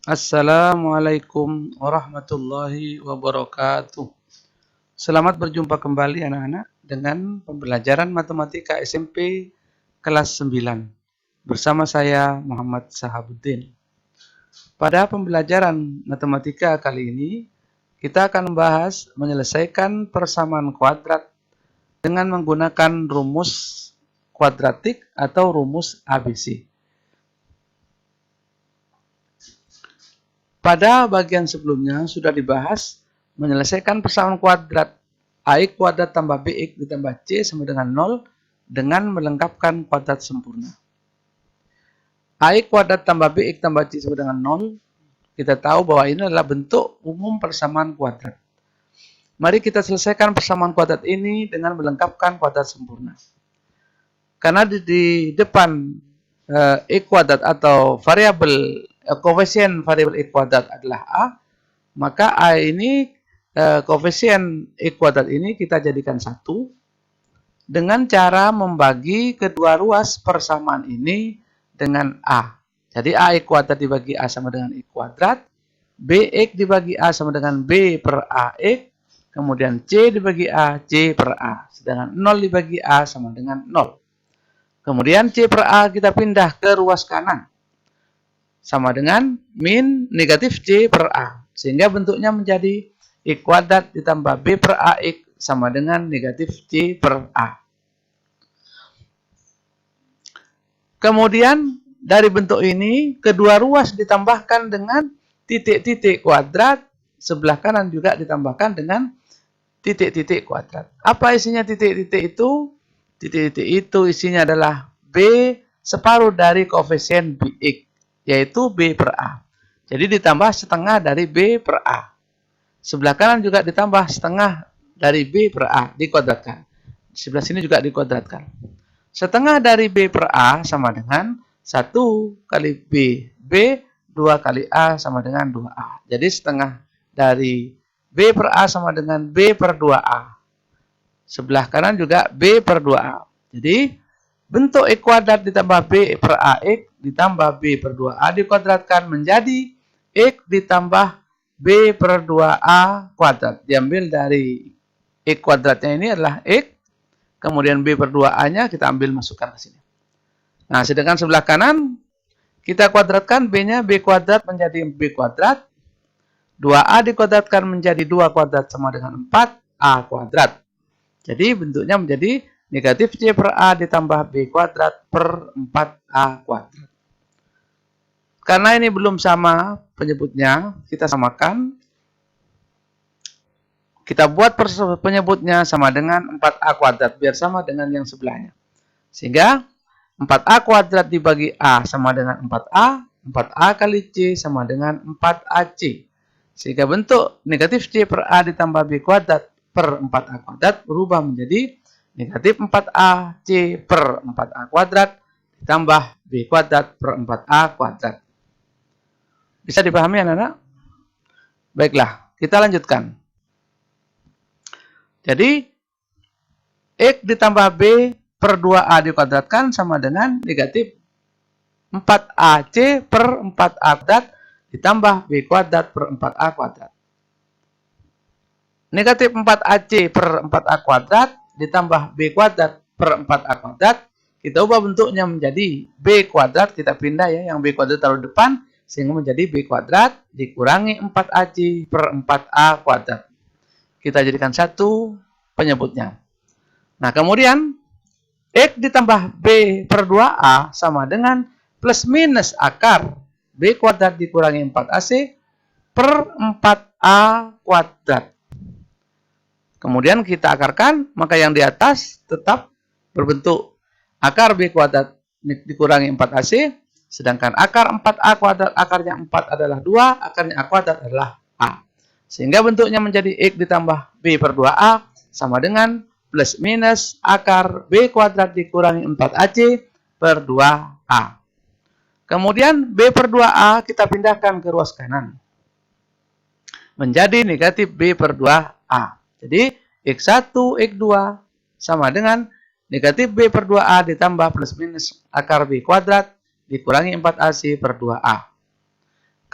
Assalamualaikum warahmatullahi wabarakatuh. Selamat berjumpa kembali anak-anak dengan pembelajaran matematika SMP kelas 9 bersama saya Muhammad Sahabuddin. Pada pembelajaran matematika kali ini kita akan membahas menyelesaikan persamaan kuadrat dengan menggunakan rumus kuadratik atau rumus ABC. Pada bagian sebelumnya sudah dibahas menyelesaikan persamaan kuadrat AX kuadrat tambah BX ditambah C sama dengan 0 dengan melengkapkan kuadrat sempurna. AX kuadrat tambah BX tambah C sama dengan 0, kita tahu bahwa ini adalah bentuk umum persamaan kuadrat. Mari kita selesaikan persamaan kuadrat ini dengan melengkapkan kuadrat sempurna. Karena di depan X kuadrat atau variabel koefisien variabel X kuadrat adalah A, maka A ini koefisien X kuadrat ini kita jadikan 1 dengan cara membagi kedua ruas persamaan ini dengan A. Jadi AX kuadrat dibagi A sama dengan X kuadrat, BX dibagi A sama dengan B per AX, kemudian C dibagi A, C per A, sedangkan 0 dibagi A sama dengan 0. Kemudian C per A kita pindah ke ruas kanan, sama dengan min negatif C per A. Sehingga bentuknya menjadi X kuadrat ditambah B per AX sama dengan negatif C per A. Kemudian dari bentuk ini, kedua ruas ditambahkan dengan titik-titik kuadrat, sebelah kanan juga ditambahkan dengan titik-titik kuadrat. Apa isinya titik-titik itu? Titik-titik itu isinya adalah B separuh dari koefisien BX, yaitu B per A. Jadi ditambah setengah dari B per A. Sebelah kanan juga ditambah setengah dari B per A, dikuadratkan. Di sebelah sini juga dikuadratkan. Setengah dari B per A sama dengan 1 kali B. B 2 kali A sama dengan 2A. Jadi setengah dari B per A sama dengan B per 2A. Sebelah kanan juga B per 2A. Jadi bentuk X kuadrat ditambah B per AX ditambah B per 2A dikuadratkan menjadi X ditambah B per 2A kuadrat. Diambil dari X kuadratnya ini adalah X, kemudian B per 2A-nya kita ambil masukkan ke sini. Nah, sedangkan sebelah kanan kita kuadratkan B-nya B kuadrat menjadi B kuadrat. 2A dikuadratkan menjadi 2 kuadrat sama dengan 4A kuadrat. Jadi bentuknya menjadi negatif C per A ditambah B kuadrat per 4A kuadrat. Karena ini belum sama penyebutnya, kita samakan. Kita buat penyebutnya sama dengan 4A kuadrat, biar sama dengan yang sebelahnya. Sehingga 4A kuadrat dibagi A sama dengan 4A, 4A kali C sama dengan 4AC. Sehingga bentuk negatif C per A ditambah B kuadrat per 4A kuadrat berubah menjadi negatif 4A C per 4A kuadrat ditambah B kuadrat per 4A kuadrat. Bisa dipahami anak-anak? Baiklah, kita lanjutkan. Jadi, X ditambah B per 2A dikuadratkan sama dengan negatif 4AC per 4A kuadrat ditambah B kuadrat per 4A kuadrat. Negatif 4AC per 4A kuadrat ditambah B kuadrat per 4A kuadrat, kita ubah bentuknya menjadi B kuadrat, kita pindah ya, yang B kuadrat taruh depan, sehingga menjadi B kuadrat dikurangi 4AC per 4A kuadrat. Kita jadikan satu penyebutnya. Nah, kemudian X ditambah B per 2A sama dengan plus minus akar B kuadrat dikurangi 4AC per 4A kuadrat. Kemudian kita akarkan, maka yang di atas tetap berbentuk akar B kuadrat dikurangi 4AC, sedangkan akar 4A kuadrat, akarnya 4 adalah 2, akarnya A kuadrat adalah A. Sehingga bentuknya menjadi X ditambah B per 2A sama dengan plus minus akar B kuadrat dikurangi 4AC per 2A. Kemudian B per 2A kita pindahkan ke ruas kanan. Menjadi negatif B per 2A. Jadi, X1, X2 sama dengan negatif B per 2A ditambah plus minus akar B kuadrat dikurangi 4AC per 2A.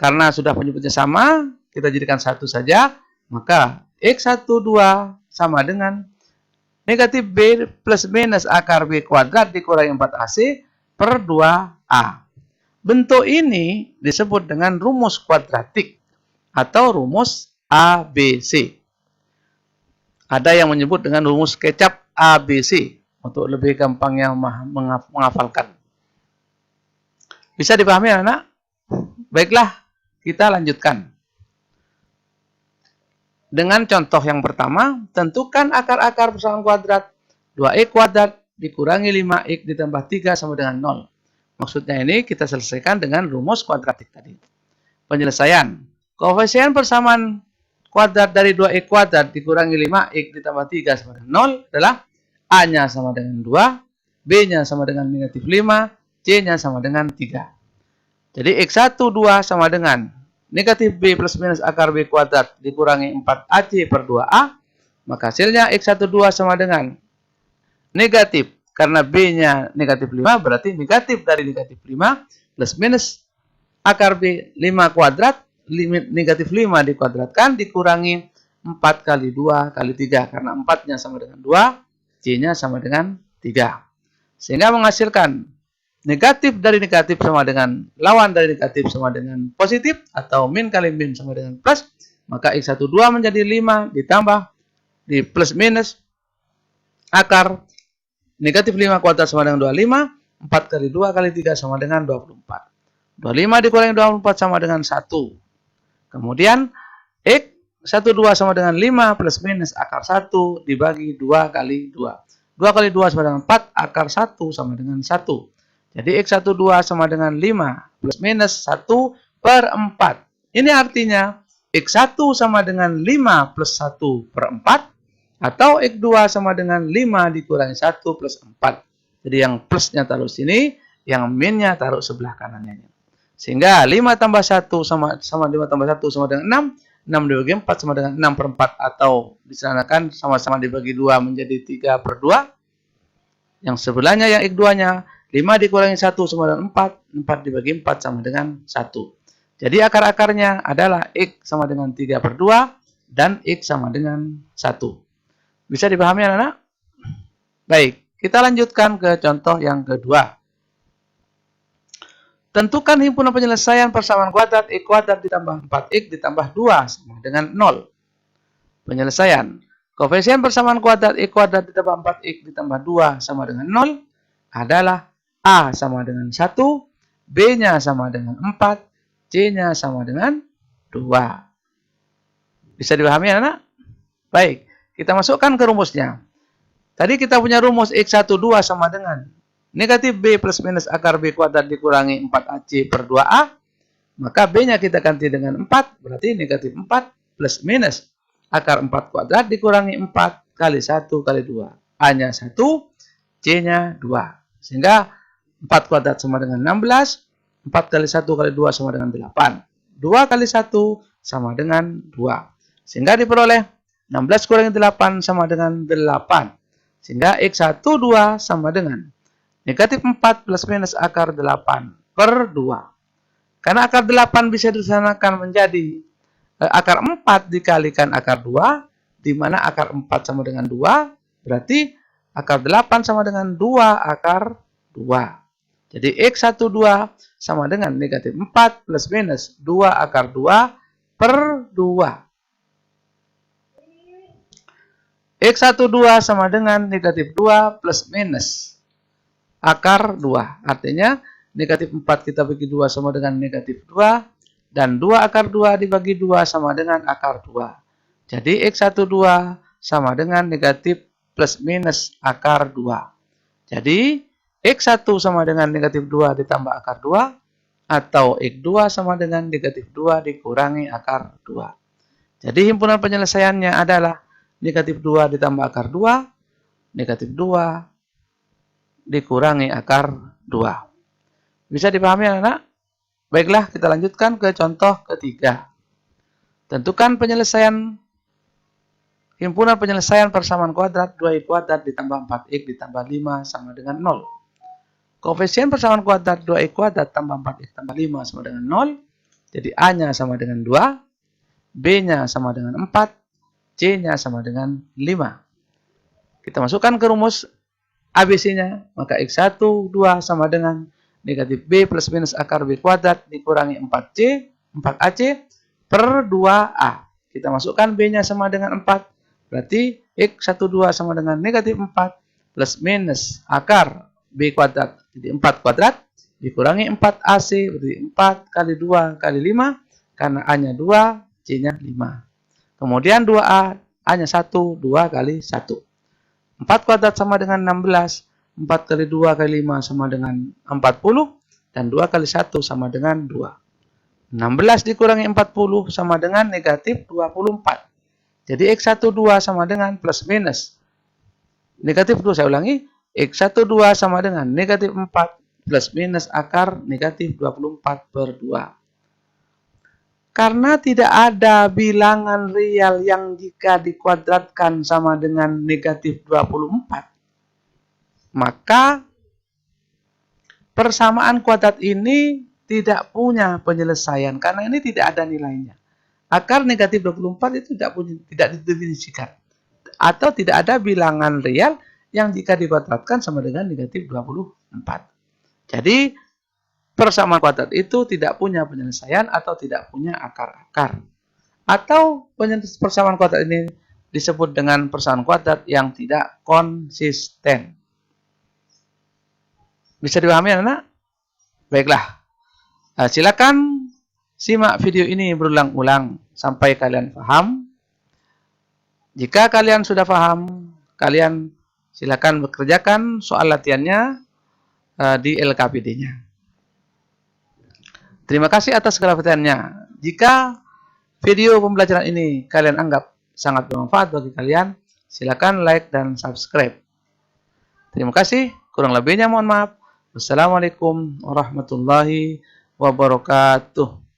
Karena sudah penyebutnya sama, kita jadikan 1 saja, maka X1, 2 sama dengan negatif B plus minus akar B kuadrat dikurangi 4AC per 2A. Bentuk ini disebut dengan rumus kuadratik atau rumus ABC. Ada yang menyebut dengan rumus kecap ABC untuk lebih gampangnya menghafalkan. Bisa dipahami anak-anak? Baiklah, kita lanjutkan. Dengan contoh yang pertama, tentukan akar-akar persamaan kuadrat 2x kuadrat dikurangi 5x ditambah 3 sama dengan 0. Maksudnya ini kita selesaikan dengan rumus kuadratik tadi. Penyelesaian. Koefisien persamaan kuadrat dari 2x kuadrat dikurangi 5x ditambah 3 sama dengan 0 adalah A-nya sama dengan 2, B-nya sama dengan negatif 5, C-nya sama dengan 3. Jadi X1, 2 sama dengan negatif B plus minus akar B kuadrat dikurangi 4AC per 2A. Maka hasilnya X1, 2 sama dengan negatif. Karena B-nya negatif 5 berarti negatif dari negatif 5 plus minus akar B 5 kuadrat. Negatif 5 dikuadratkan dikurangi 4 kali 2 kali 3. Karena 4-nya sama dengan 2, C-nya sama dengan 3. Sehingga menghasilkan negatif dari negatif sama dengan lawan dari negatif sama dengan positif. Atau min kali min sama dengan plus. Maka X1, 2 menjadi 5 ditambah di plus minus akar negatif 5 kuadrat sama dengan 25. 4 kali 2 kali 3 sama dengan 24. 25 dikurangi 24 sama dengan 1. Kemudian X1, 2 sama dengan 5 plus minus akar 1 dibagi 2 kali 2. 2 kali 2 sama dengan 4, akar 1 sama dengan 1. Jadi X1, 2 sama dengan 5 plus minus 1 per 4. Ini artinya X1 sama dengan 5 plus 1 per 4. Atau X2 sama dengan 5 dikurangi 1 plus 4. Jadi yang plusnya taruh sini, yang minnya taruh sebelah kanannya. Sehingga 5 tambah 1 sama 5 tambah 1 sama dengan 6. 6 dibagi 4 sama dengan 6 per 4. Atau disanakan sama-sama dibagi 2 menjadi 3 per 2. Yang sebelahnya yang X2-nya 5 dikurangi 1 sama dengan 4. 4 dibagi 4 sama dengan 1. Jadi akar-akarnya adalah X sama dengan 3 per 2. Dan X sama dengan 1. Bisa dipahami anak-anak? Baik, kita lanjutkan ke contoh yang kedua. Tentukan himpunan penyelesaian persamaan kuadrat X kuadrat ditambah 4X ditambah 2 sama dengan 0. Penyelesaian. Koefisien persamaan kuadrat X kuadrat ditambah 4X ditambah 2 sama dengan 0 adalah A sama dengan 1, B-nya sama dengan 4, C-nya sama dengan 2. Bisa dipahami anak-anak? Baik, kita masukkan ke rumusnya. Tadi kita punya rumus X1, 2 sama dengan negatif B plus minus akar B kuadrat dikurangi 4AC per 2A. Maka B-nya kita ganti dengan 4. Berarti negatif 4 plus minus akar 4 kuadrat dikurangi 4 kali 1 kali 2. A-nya 1, C-nya 2. Sehingga 4 kuadrat sama dengan 16. 4 kali 1 kali 2 sama dengan 8. 2 kali 1 sama dengan 2. Sehingga diperoleh 16 kurangi 8 sama dengan 8. Sehingga X1, 2 sama dengan negatif 4 plus minus akar 8 per 2. Karena akar 8 bisa disanakan menjadi akar 4 dikalikan akar 2, di mana akar 4 sama dengan 2, berarti akar 8 sama dengan 2 akar 2. Jadi X1, 2 sama dengan negatif 4 plus minus 2 akar 2 per 2. X1, 2 sama dengan negatif 2 plus minus akar 2. Artinya negatif 4 kita bagi 2 sama dengan negatif 2. Dan 2 akar 2 dibagi 2 sama dengan akar 2. Jadi X1, 2 sama dengan negatif plus minus akar 2. Jadi X1 sama dengan negatif 2 ditambah akar 2. Atau X2 sama dengan negatif 2 dikurangi akar 2. Jadi himpunan penyelesaiannya adalah negatif 2 ditambah akar 2. Negatif 2 dikurangi akar 2. Bisa dipahami anak-anak? Baiklah, kita lanjutkan ke contoh ketiga. Tentukan penyelesaian himpunan penyelesaian persamaan kuadrat 2x kuadrat ditambah 4x ditambah 5 sama dengan 0. Koefisien persamaan kuadrat 2x kuadrat tambah 4x tambah 5 sama dengan 0 Jadi A-nya sama dengan 2, B-nya sama dengan 4, C-nya sama dengan 5. Kita masukkan ke rumus ABC-nya, maka X1, 2 sama dengan negatif B plus minus akar B kuadrat dikurangi 4C, 4AC per 2A. Kita masukkan B-nya sama dengan 4, berarti X12 sama dengan negatif 4 plus minus akar B kuadrat, jadi 4 kuadrat, dikurangi 4AC, berarti 4 kali 2 kali 5, karena A-nya 2, C-nya 5. Kemudian 2A, A-nya 1, 2 kali 1. 4 kuadrat sama dengan 16, 4 kali 2 kali 5 sama dengan 40, dan 2 kali 1 sama dengan 2. 16 dikurangi 40 sama dengan negatif 24. Jadi X12 sama dengan plus minus negatif 2, saya ulangi, X12 sama dengan negatif 4 plus minus akar negatif 24 per 2. Karena tidak ada bilangan real yang jika dikuadratkan sama dengan negatif 24, maka persamaan kuadrat ini tidak punya penyelesaian karena ini tidak ada nilainya. Akar negatif 24 itu tidak didefinisikan. Atau tidak ada bilangan real yang jika dikuadratkan sama dengan negatif 24. Jadi persamaan kuadrat itu tidak punya penyelesaian atau tidak punya akar-akar. Atau persamaan kuadrat ini disebut dengan persamaan kuadrat yang tidak konsisten. Bisa dipahami anak-anak? Baiklah. Silakan simak video ini berulang-ulang sampai kalian paham. Jika kalian sudah paham, kalian silakan bekerjakan soal latihannya di LKPD-nya. Terima kasih atas segala perhatiannya. Jika video pembelajaran ini kalian anggap sangat bermanfaat bagi kalian, silakan like dan subscribe. Terima kasih. Kurang lebihnya mohon maaf. Wassalamualaikum warahmatullahi wabarakatuh.